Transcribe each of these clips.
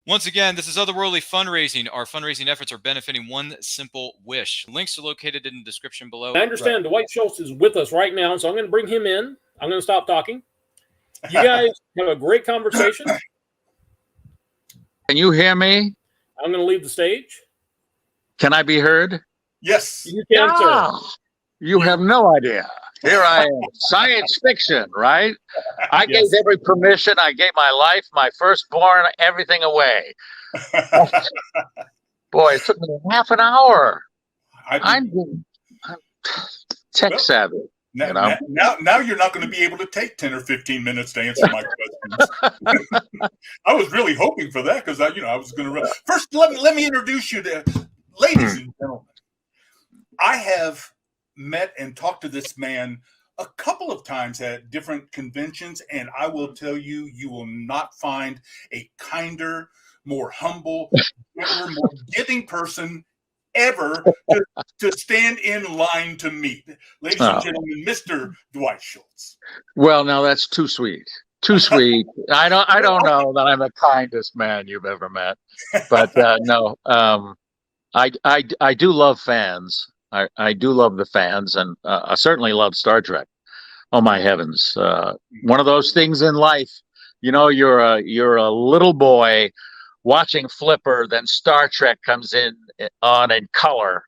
Once again, this is Otherworldly Fundraising. Our fundraising efforts are benefiting one simple wish. Links are located in the description below. I understand Dwight Schultz is with us right now, so I'm going to bring him in. I'm going to stop talking. You guys have a great conversation. Can you hear me? I'm going to leave the stage. Can I be heard? Yes. You can, sir. You have no idea. Here I am. Science fiction, right? I gave every permission. I gave my life, my firstborn, everything away. Boy, it took me half an hour. I'm tech savvy. Now you're not going to be able to take 10 or 15 minutes to answer my questions. I was really hoping for that because I was going to. First, let me introduce you to, ladies and gentlemen. I have met and talked to this man a couple of times at different conventions, and I will tell you, you will not find a kinder, more humble, gentler, more giving person ever to stand in line to meet. Ladies and gentlemen, Mr. Dwight Schultz. Well, now that's too sweet. Too sweet. I don't know that I'm the kindest man you've ever met, but no. I do love fans. I do love the fans, and I certainly love Star Trek. Oh my heavens! One of those things in life, you're a little boy watching Flipper, then Star Trek comes on in color,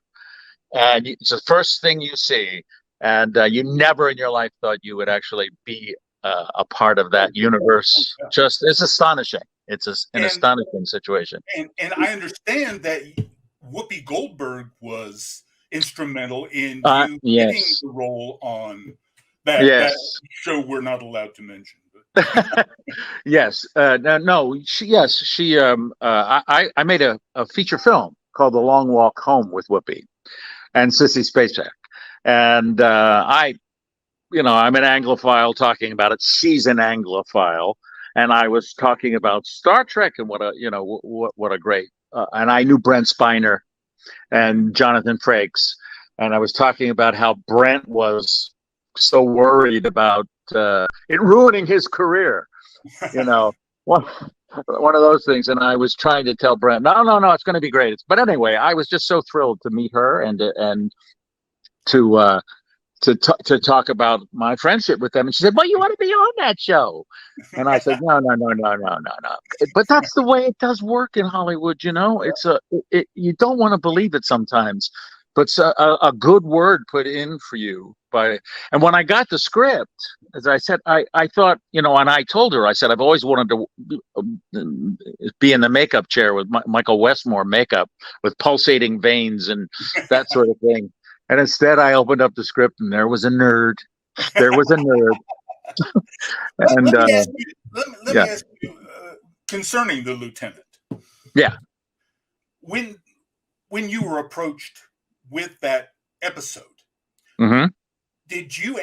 and it's the first thing you see, and you never in your life thought you would actually be a part of that universe. Just it's astonishing. It's an astonishing situation. And I understand that Whoopi Goldberg was instrumental in you getting the role on that show we're not allowed to mention. Yes. No. I made a feature film called The Long Walk Home with Whoopi and Sissy Spacek, and I'm an Anglophile talking about it. She's an Anglophile, and I was talking about Star Trek and what a great. And I knew Brent Spiner and Jonathan Frakes, and I was talking about how Brent was so worried about it ruining his career, one of those things. And I was trying to tell Brent, no, it's going to be great. But anyway, I was just so thrilled to meet her and to talk about my friendship with them. And she said, well, you want to be on that show? And I said, no. But that's the way it does work in Hollywood. It's you don't want to believe it sometimes, but it's a good word put in for you and when I got the script, as I said, I thought, and I told her, I said, I've always wanted to be in the makeup chair with Michael Westmore makeup with pulsating veins and that sort of thing. And instead, I opened up the script, and there was a nerd. And let me ask you concerning the lieutenant. Yeah. When you were approached with that episode, did you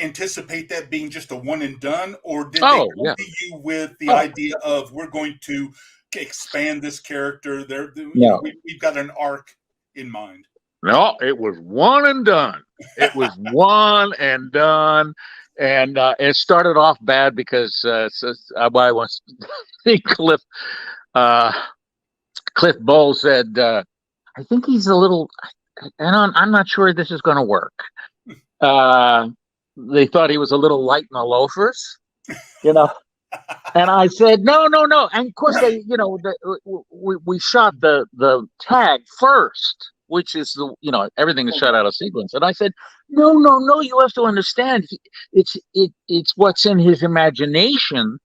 anticipate that being just a one and done, or did they come to you with the idea of we're going to expand this character? We've got an arc in mind. No, it was one and done. It was one and done. And it started off bad because I was Cliff Bowl said, I think he's a little, I'm not sure this is going to work. They thought he was a little light in the loafers, and I said, no. And of course we shot the tag first, which is everything is shot out of sequence. And I said, no, you have to understand, it's what's in his imagination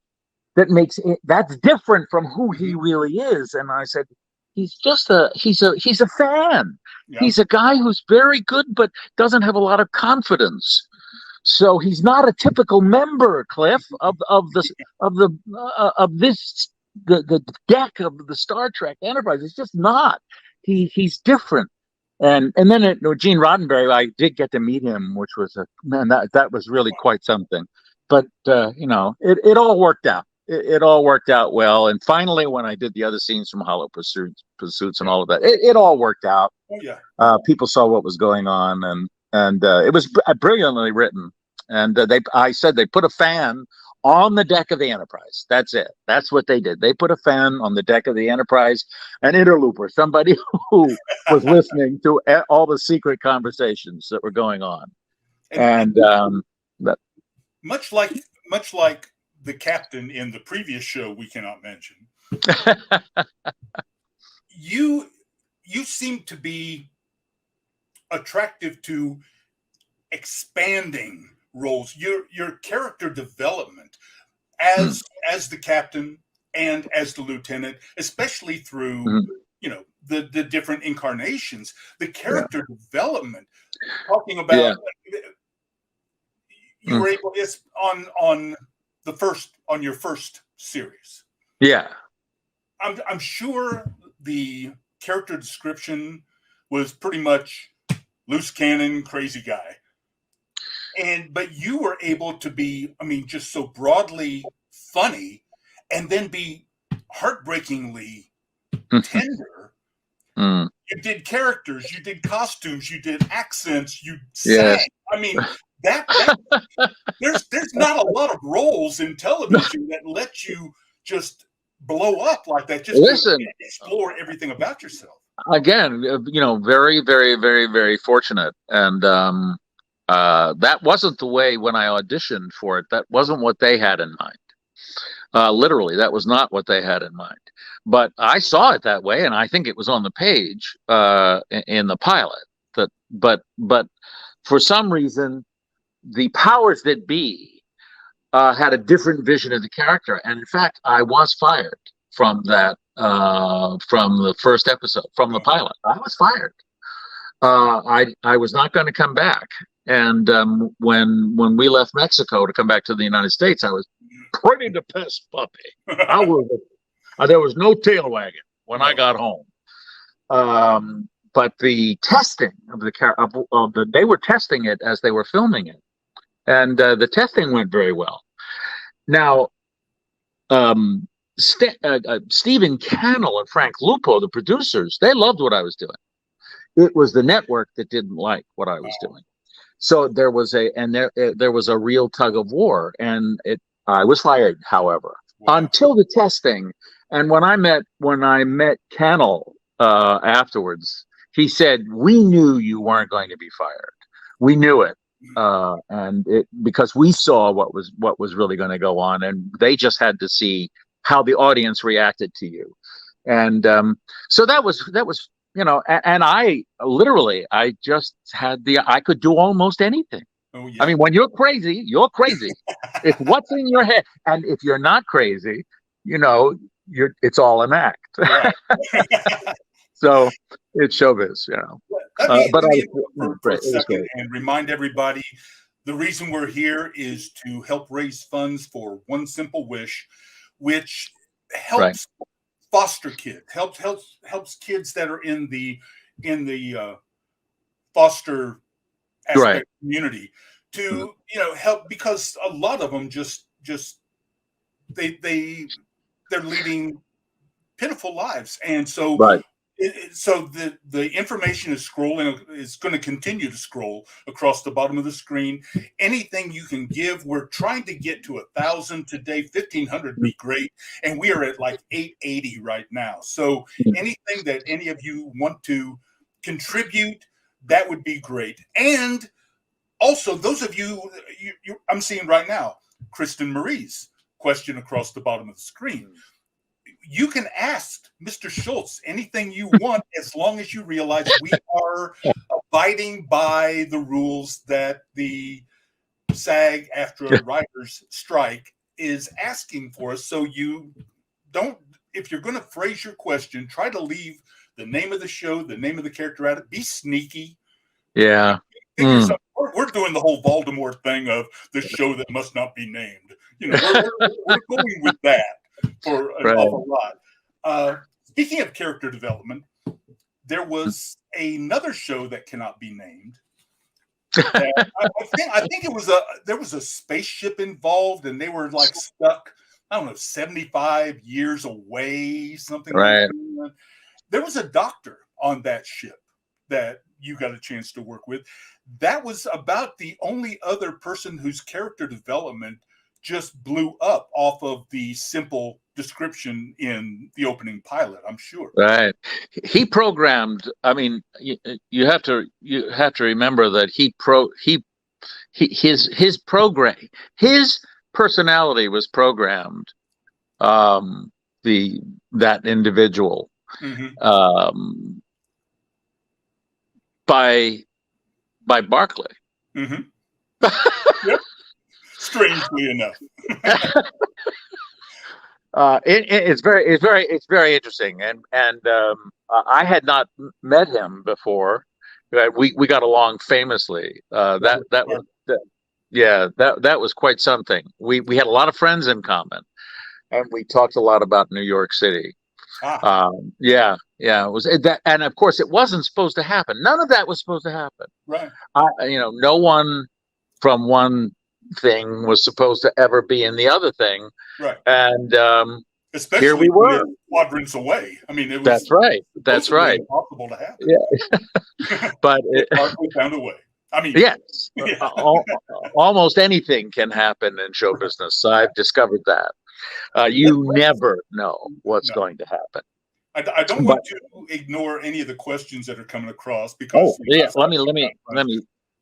that makes it, that's different from who he really is. And I said, he's a fan. Yeah. He's a guy who's very good, but doesn't have a lot of confidence. So he's not a typical member, Cliff, of the deck of the Star Trek Enterprise. It's just not. He's different. And then Gene Roddenberry, I did get to meet him, which was that was really quite something. But it all worked out. It all worked out well. And finally, when I did the other scenes from Hollow Pursuits and all of that, it all worked out. Oh, yeah. People saw what was going on, and it was brilliantly written. And I said they put a fan on the deck of the Enterprise. That's it. That's what they did. They put a fan on the deck of the Enterprise, an interloper, somebody who was listening to all the secret conversations that were going on. And much like the captain in the previous show we cannot mention, you seem to be attractive to expanding roles. Your character development as the captain and as the lieutenant, especially through the different incarnations, the character development. Talking about you were able on your first series. Yeah, I'm sure the character description was pretty much loose cannon, crazy guy. But you were able to be, just so broadly funny, and then be heartbreakingly tender. You did characters, you did costumes, you did accents, you sang. That there's not a lot of roles in television that let you just blow up like that. Just explore everything about yourself. Again, very, very, very, very fortunate. And that wasn't the way when I auditioned for it. That wasn't what they had in mind. Literally, that was not what they had in mind. But I saw it that way, and I think it was on the page in the pilot. But for some reason, the powers that be had a different vision of the character, and in fact, I was fired from that. From the first episode, from the pilot, I was fired. I was not going to come back, and when we left Mexico to come back to the United States, I was pretty depressed puppy. There was no tail wagging when I got home. But the testing of they were testing it as they were filming it, and the testing went very well. Now, Stephen Cannell and Frank Lupo, the producers, they loved what I was doing. It was the network that didn't like what I was doing. So there was a real tug of war, and I was fired, however, until the testing. And when I met Cannell afterwards, he said, "We knew you weren't going to be fired. We knew it." Because we saw what was really going to go on, and they just had to see how the audience reacted to you. And so that was and I just had I could do almost anything. Oh, yeah. When you're crazy, you're crazy. It's what's in your head. And if you're not crazy, it's all an act. Right. So it's showbiz, But for a second and remind everybody, the reason we're here is to help raise funds for One Simple Wish, which helps foster kids, helps kids that are in the foster aspect community to help, because a lot of them just they're leading pitiful lives, and so so the information is going to continue to scroll across the bottom of the screen. Anything you can give, we're trying to get to 1,000 today. 1,500 would be great, and we are at like 880 right now. So anything that any of you want to contribute, that would be great. And also, those of you I'm seeing right now, Kristen Marie's question across the bottom of the screen. You can ask Mr. Schultz anything you want, as long as you realize we are abiding by the rules that the SAG-AFTRA writers strike is asking for us. So you don't, if you're going to phrase your question, try to leave the name of the show, the name of the character out of it. Be sneaky. Yeah. We're doing the whole Voldemort thing of the show that must not be named. We're going with that for an awful lot. Speaking of character development, there was another show that cannot be named. I think there was a spaceship involved, and they were like stuck, 75 years away, something like that. There was a doctor on that ship that you got a chance to work with. That was about the only other person whose character development just blew up off of the simple description in the opening pilot, I'm sure. Right. He programmed. I mean, you have to remember that his personality was programmed. That individual by Barclay. Yep. Strangely enough. It's very interesting, and I had not met him before. We got along famously. That was quite something. We had a lot of friends in common, and we talked a lot about New York City. It was that, and of course, it wasn't supposed to happen. None of that was supposed to happen. Right. No one from one thing was supposed to ever be in the other thing. Right. And especially here we were, quadrants away. I mean, it was that's right. impossible to happen. Yeah. But Barclay found a way. I mean, yes, almost anything can happen in show business. I've discovered that. You never know what's going to happen. I don't want to ignore any of the questions that are coming across because. Let me.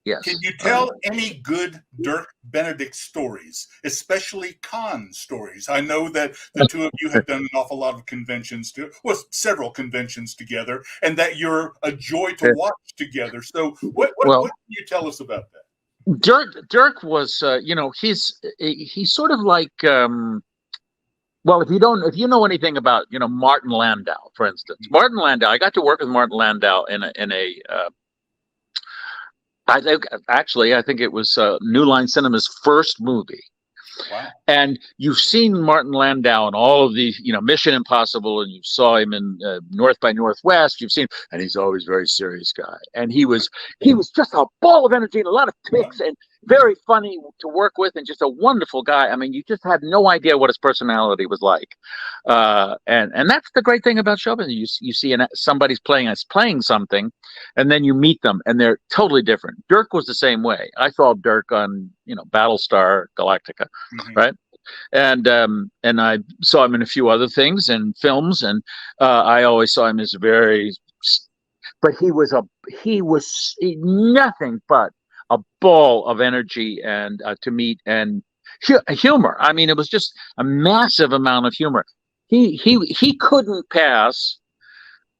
Yes. Can you tell any good Dirk Benedict stories, especially con stories? I know that the two of you have done an awful lot of conventions, several conventions together, and that you're a joy to watch together. So, what can you tell us about that? Dirk was, he's sort of like, if you know anything about, Martin Landau, for instance, Martin Landau. I got to work with Martin Landau in a. I think it was New Line Cinema's first movie. Wow. And you've seen Martin Landau in all of these, Mission Impossible, and you saw him in North by Northwest. You've seen, and he's always a very serious guy. And he was just a ball of energy and a lot of tics and very funny to work with and just a wonderful guy. I mean, you just had no idea what his personality was like. And that's the great thing about show business. You see somebody's playing something, and then you meet them and they're totally different. Dirk was the same way. I saw Dirk on, Battlestar Galactica, right? And I saw him in a few other things and films, and I always saw him as but he was nothing but a ball of energy and to meet and humor. I mean, it was just a massive amount of humor. He couldn't pass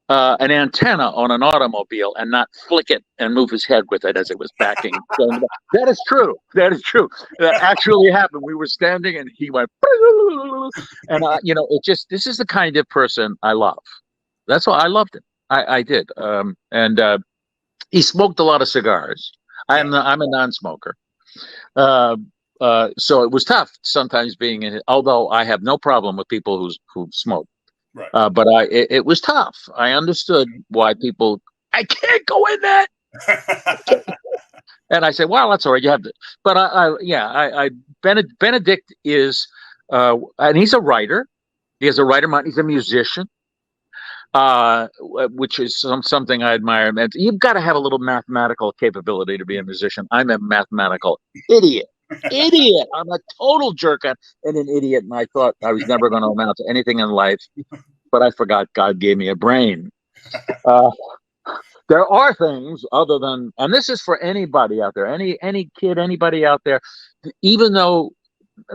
an antenna on an automobile and not flick it and move his head with it as it was backing. That is true. That actually happened. We were standing and he went, and this is the kind of person I love. That's why I loved him. I did. And he smoked a lot of cigars. I'm a non-smoker. So it was tough sometimes being in it, although I have no problem with people who smoke. Right. But it was tough. I understood why people, I can't go in that. And I said, well, that's all right. You have to. But Benedict is, and he's a writer. He has a writer mind. He's a musician, which is something I admire. And you've got to have a little mathematical capability to be a musician. I'm a mathematical idiot. I'm a total jerk and an idiot, and I thought I was never going to amount to anything in life, but I forgot God gave me a brain. There are things other than, and this is for anybody out there, any kid, anybody out there, even though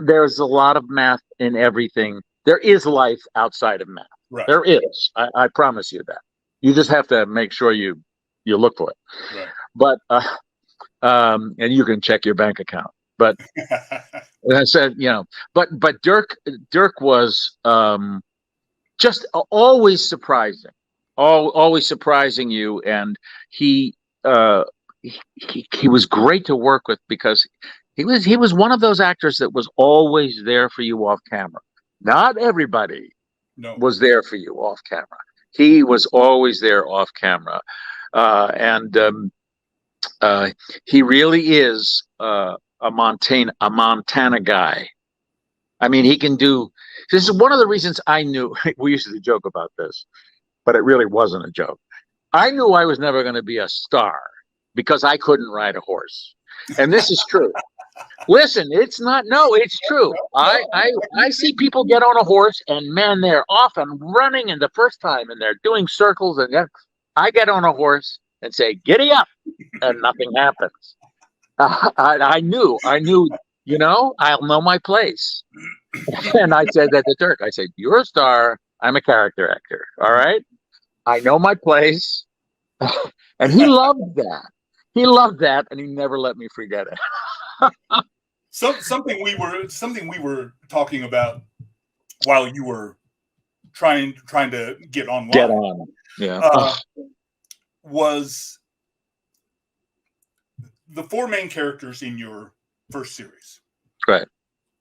there's a lot of math in everything, there is life outside of math. Right. There is. I promise you that. You just have to make sure you look for it. Right. But and you can check your bank account. But I said, but Dirk was just always surprising, always surprising you, and he was great to work with because he was one of those actors that was always there for you off camera. Not everybody was there for you off camera. He was always there off camera, and he really is. A Montana guy. I mean, he can do. This is one of the reasons I knew. We used to joke about this, but it really wasn't a joke. I knew I was never going to be a star because I couldn't ride a horse, and this is true. Listen, it's not. No, it's true. I see people get on a horse, and man, they're off and running, and the first time, and they're doing circles, and I get on a horse and say, "Giddy up," and nothing happens. I knew. I'll know my place. And I said that to Dirk. I said, "You're a star. I'm a character actor. All right. I know my place." And he loved that. He loved that, and he never let me forget it. Something we were talking about while you were trying to get online. Get on. Yeah. Was the four main characters in your first series. Right.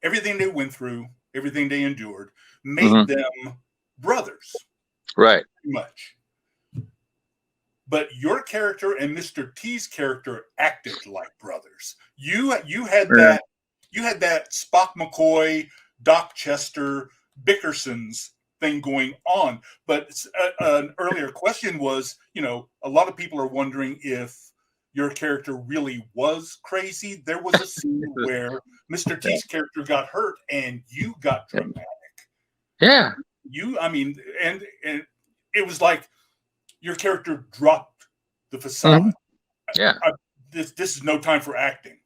Everything they went through, everything they endured, made them brothers. Right. Pretty much. But your character and Mr. T's character acted like brothers. You had that Spock McCoy, Doc Chester, Bickerson's thing going on. But an earlier question was, a lot of people are wondering if your character really was crazy. There was a scene where Mr. T's character got hurt and you got dramatic. Yeah. And it was like your character dropped the facade. Mm-hmm. Yeah. This is no time for acting.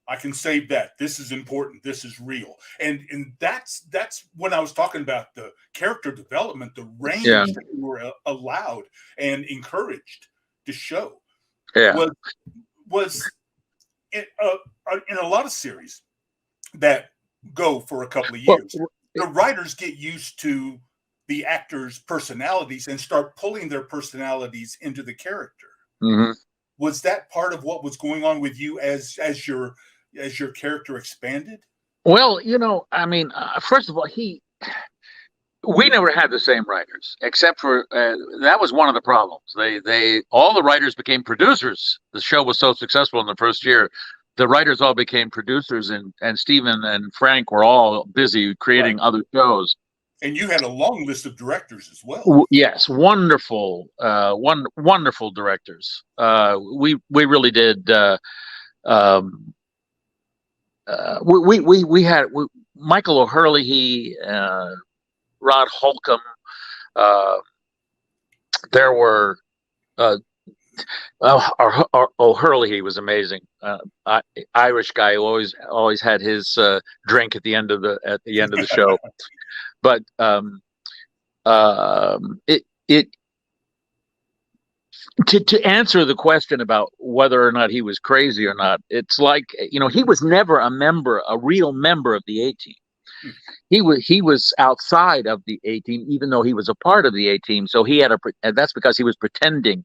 I can save that. This is important. This is real. And that's when I was talking about the character development, the range that you were allowed and encouraged to show. Yeah. Was in a lot of series that go for a couple of years, the writers get used to the actors' personalities and start pulling their personalities into the character. Mm-hmm. Was that part of what was going on with you as your character expanded? Well, first of all, we never had the same writers, except for that was one of the problems. All the writers became producers. The show was so successful in the first year. The writers all became producers, and Stephen and Frank were all busy creating other shows. And you had a long list of directors as well. Yes, wonderful directors. We really did. We had Michael O'Hurley, Rod Holcomb. There were O'Hurley. He was amazing. Irish guy who always had his drink at the end of the show. But to answer the question about whether or not he was crazy or not, it's like, he was never a real member of the A-Team. He was outside of the A-Team, even though he was a part of the A-Team. So and that's because he was pretending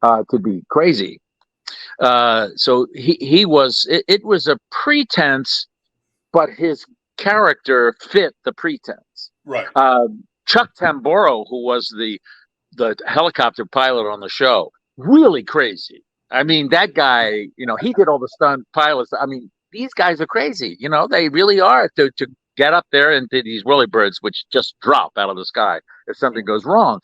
to be crazy. So he was. It was a pretense, but his character fit the pretense. Right. Chuck Tamboro, who was the helicopter pilot on the show, really crazy. I mean, that guy, he did all the stunt pilots. I mean, these guys are crazy. They really are to get up there and do these whirlybirds, which just drop out of the sky if something goes wrong.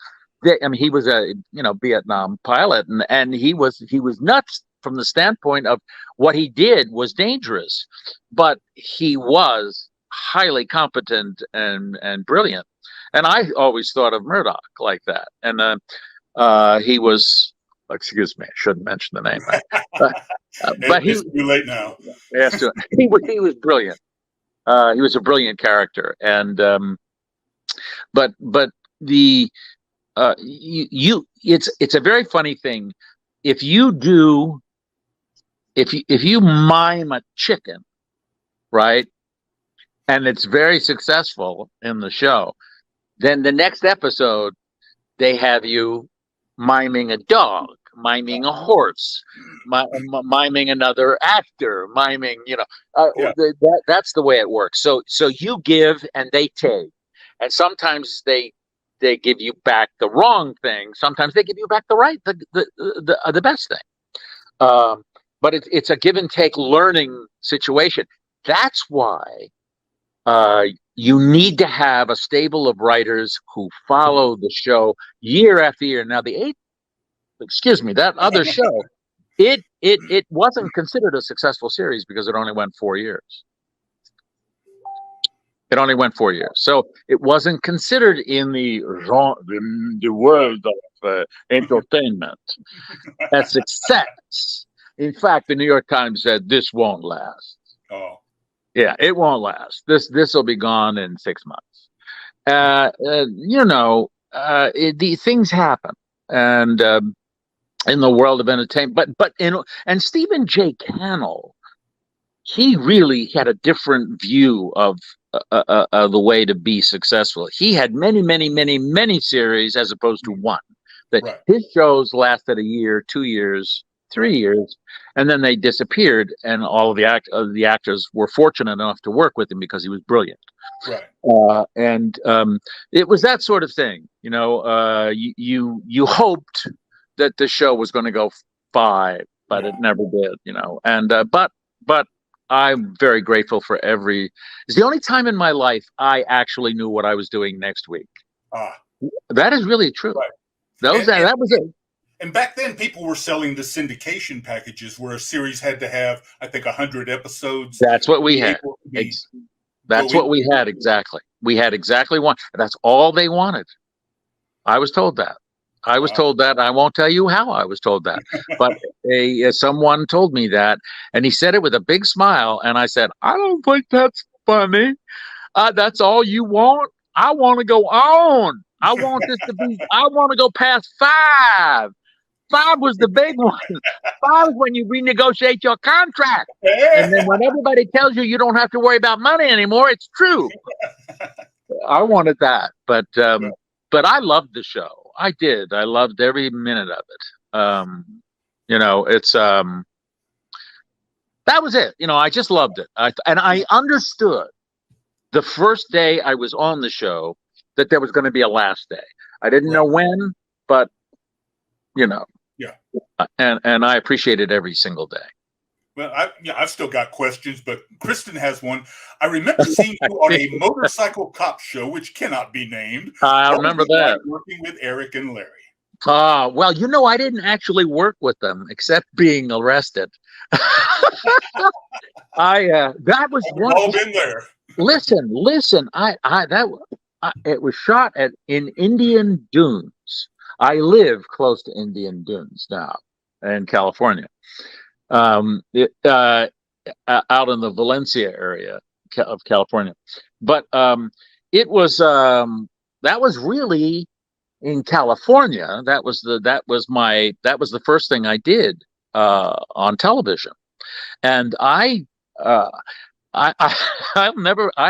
He was a Vietnam pilot, and he was nuts from the standpoint of what he did was dangerous, but he was highly competent and brilliant. And I always thought of Murdoch like that. And he was, excuse me, I shouldn't mention the name. But it's too late now. Yes, he was brilliant. He was a brilliant character. And but the it's a very funny thing. If you mime a chicken, right, and it's very successful in the show, then the next episode they have you miming a dog, miming a horse, miming another actor, miming, that's the way it works. So you give and they take, and sometimes they give you back the wrong thing. Sometimes they give you back the right, the best thing. But it's a give and take learning situation. That's why you need to have a stable of writers who follow the show year after year. Now, that other show, it it wasn't considered a successful series because it only went 4 years. It only went 4 years, so it wasn't considered in the world of entertainment a success. In fact, the New York Times said this won't last. Oh, yeah, it won't last. This will be gone in 6 months. The things happen, and in the world of entertainment, and Stephen J. Cannell, he really had a different view of the way to be successful. He had many series as opposed to one. That right. His shows lasted a year, 2 years, 3 years, and then they disappeared. And all of the actors were fortunate enough to work with him because he was brilliant. Right. It was that sort of thing. You hoped that the show was going to go 5, but it never did. But I'm very grateful for it's the only time in my life I actually knew what I was doing next week. That is really true. Right. That was it. And back then, people were selling the syndication packages where a series had to have, I think, 100 episodes. That's what we had. That's what we had, exactly. We had exactly one. That's all they wanted. I was told that. I won't tell you how I was told that. But someone told me that, and he said it with a big smile, and I said, I don't think that's funny. That's all you want? I want to go on. I want to go past 5. 5 was the big one. 5 is when you renegotiate your contract. And then when everybody tells you don't have to worry about money anymore, it's true. I wanted that. But I loved the show. I did. I loved every minute of it. That was it. I just loved it. I understood the first day I was on the show that there was going to be a last day. I didn't know when, but Yeah. And I appreciate it every single day. Well, I've still got questions, but Kristen has one. I remember seeing you on a motorcycle cop show, which cannot be named. I remember that. Working with Eric and Larry. Well, I didn't actually work with them except being arrested. That was one. All been there. Listen. It was shot in Indian Dunes. I live close to Indian Dunes now in California. Out in the Valencia area of California, but it was that was really in California. That was the first thing I did on television, and I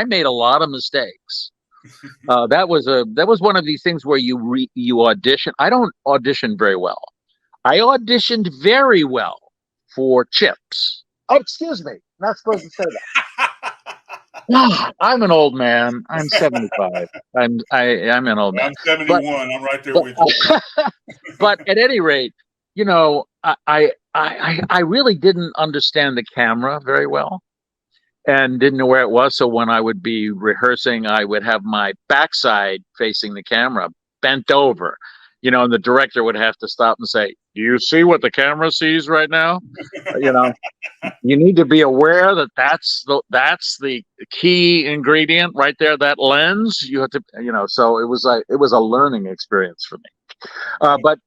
made a lot of mistakes. That was one of these things where you audition. I don't audition very well. I auditioned very well for Chips. Oh, excuse me. Not supposed to say that. I'm an old man. I'm 75. I'm an old man. I'm 71. I'm right there with you. But at any rate, I really didn't understand the camera very well and didn't know where it was. So when I would be rehearsing, I would have my backside facing the camera, bent over, and the director would have to stop and say, do you see what the camera sees right now? You need to be aware that's the key ingredient right there, that lens. You have to, so it was a learning experience for me. But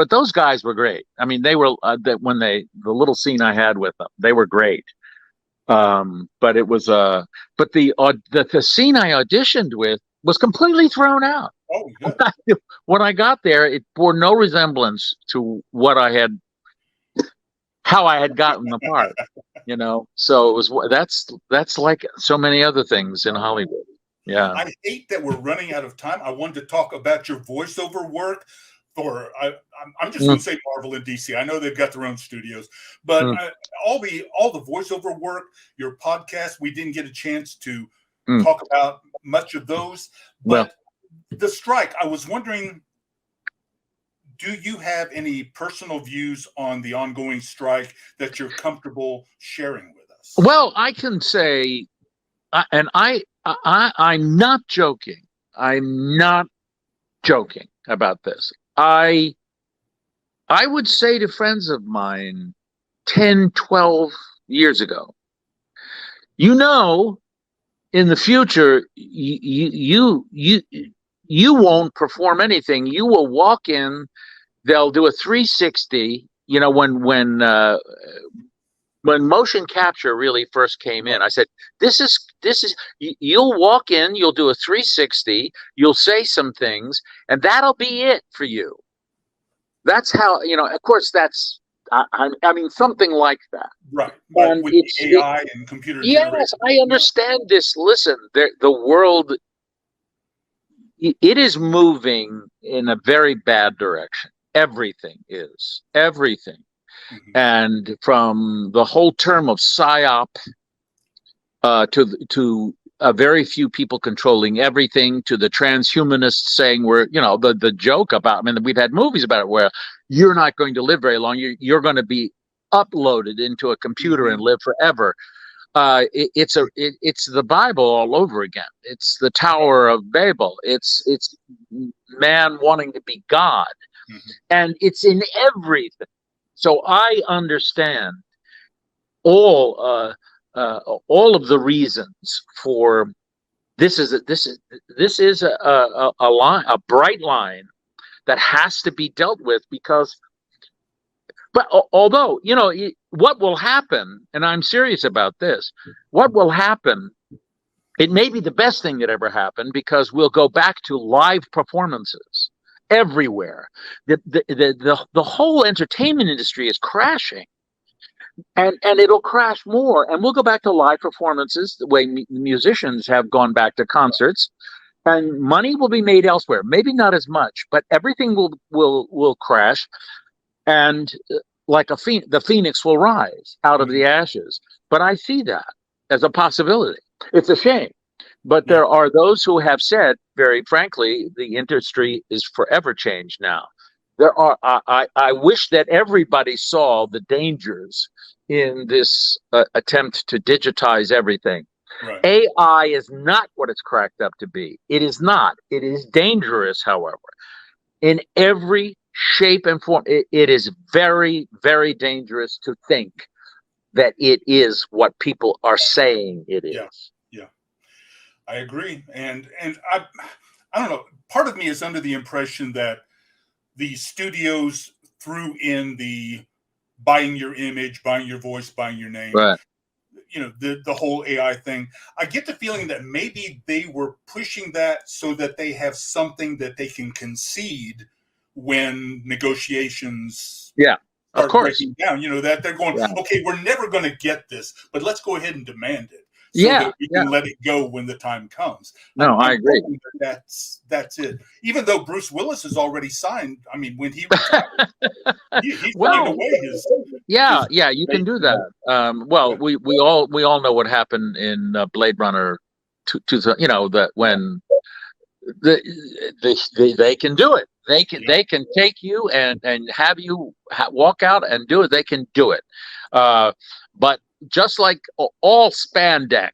those guys were great. I mean, they were the little scene I had with them, they were great. But it was but the scene I auditioned with was completely thrown out. Oh, yeah. When I got there, it bore no resemblance to how I had gotten the part, So it was that's like so many other things in Hollywood. Yeah. I hate that we're running out of time. I wanted to talk about your voiceover work. I'm just going to say Marvel and DC. I know they've got their own studios, but all the voiceover work, your podcast, we didn't get a chance to talk about much of those. But the strike, I was wondering, do you have any personal views on the ongoing strike that you're comfortable sharing with us? Well, I can say, and I'm not joking. I'm not joking about this. I would say to friends of mine, 10, 12 years ago. You know, in the future, you won't perform anything. You will walk in, they'll do a 360. You know, when motion capture really first came in, I said, this is you'll walk in, you'll do a 360, you'll say some things, and that'll be it for you. That's how, you know, of course, that's, I mean, something like that. Right. But And with the AI and computer yes, generation. I understand this. Listen, the world, it is moving in a very bad direction. Everything is. Everything. Mm-hmm. And from the whole term of PSYOP to a very few people controlling everything, to the transhumanists saying we're, you know, the joke about, I mean, we've had movies about it where you're not going to live very long. You're going to be uploaded into a computer and live forever. It's the Bible all over again. It's the Tower of Babel. It's man wanting to be God, and it's in everything. So I understand all of the reasons for this is a line, a bright line that has to be dealt with, because. But although, you know, what will happen, and I'm serious about this, what will happen, it may be the best thing that ever happened, because we'll go back to live performances everywhere. The whole entertainment industry is crashing, and it'll crash more, and we'll go back to live performances the way musicians have gone back to concerts, and money will be made elsewhere. Maybe not as much, but everything will crash. And like the phoenix will rise out of the ashes. But I see that as a possibility. It's a shame. But there are those who have said, very frankly, the industry is forever changed now. There are. I wish that everybody saw the dangers in this attempt to digitize everything. Right. AI is not what it's cracked up to be. It is not. It is dangerous, however, in every shape and form. It is very, very dangerous to think that it is what people are saying it is. Yeah, I agree. And I don't know. Part of me is under the impression that the studios threw in the buying your image, buying your voice, buying your name. Right. You know, the whole AI thing. I get the feeling that maybe they were pushing that so that they have something that they can concede when negotiations start breaking down. You know, that they're going, okay, we're never going to get this, but let's go ahead and demand it so that we can let it go when the time comes. No, I agree. That's it. Even though Bruce Willis has already signed, I mean, when he retired, he's putting away his. You can do that. We all know what happened in Blade Runner. You know, that when they can do it. They can take you and have you walk out and do it. They can do it. But just like all spandex,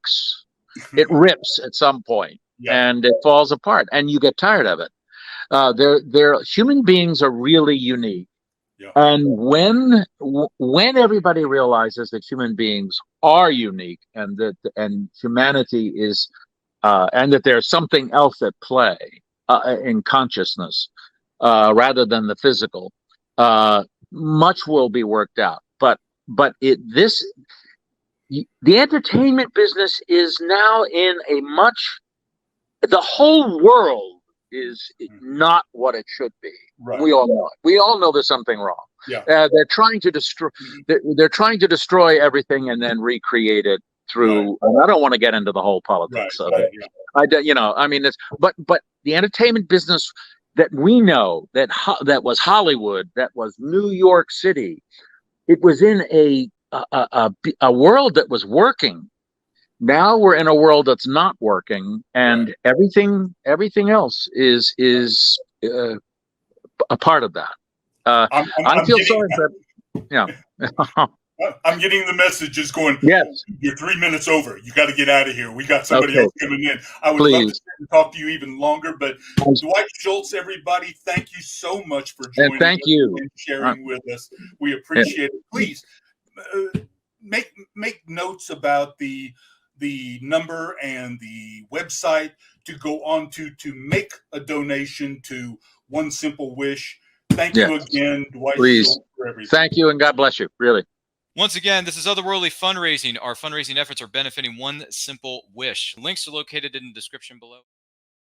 it rips at some point and it falls apart and you get tired of it. They're human beings are really unique. Yeah. And when everybody realizes that human beings are unique and that humanity is and that there's something else at play in consciousness, rather than the physical, much will be worked out. But the entertainment business is now in the whole world is not what it should be. Right. We all know it. We all know there's something wrong. Yeah. They're trying to destroy. They're trying to destroy everything and then recreate it through. And I don't want to get into the whole politics of it. Yeah. You know, I mean, but the entertainment business that we know that was Hollywood, that was New York City, it was in a world that was working. Now we're in a world that's not working, and everything else is a part of that. I feel sorry for I'm getting the messages going, yes, you're 3 minutes over. You got to get out of here. We got somebody else coming in. I would love to talk to you even longer, but Dwight Schultz, everybody, thank you so much for joining us and sharing with us. We appreciate it. Please make notes about the number and the website to go on to make a donation to One Simple Wish. Thank you again, Dwight. Please. For everything. Thank you, and God bless you. Really. Once again, this is Otherworldly Fundraising. Our fundraising efforts are benefiting One Simple Wish. Links are located in the description below.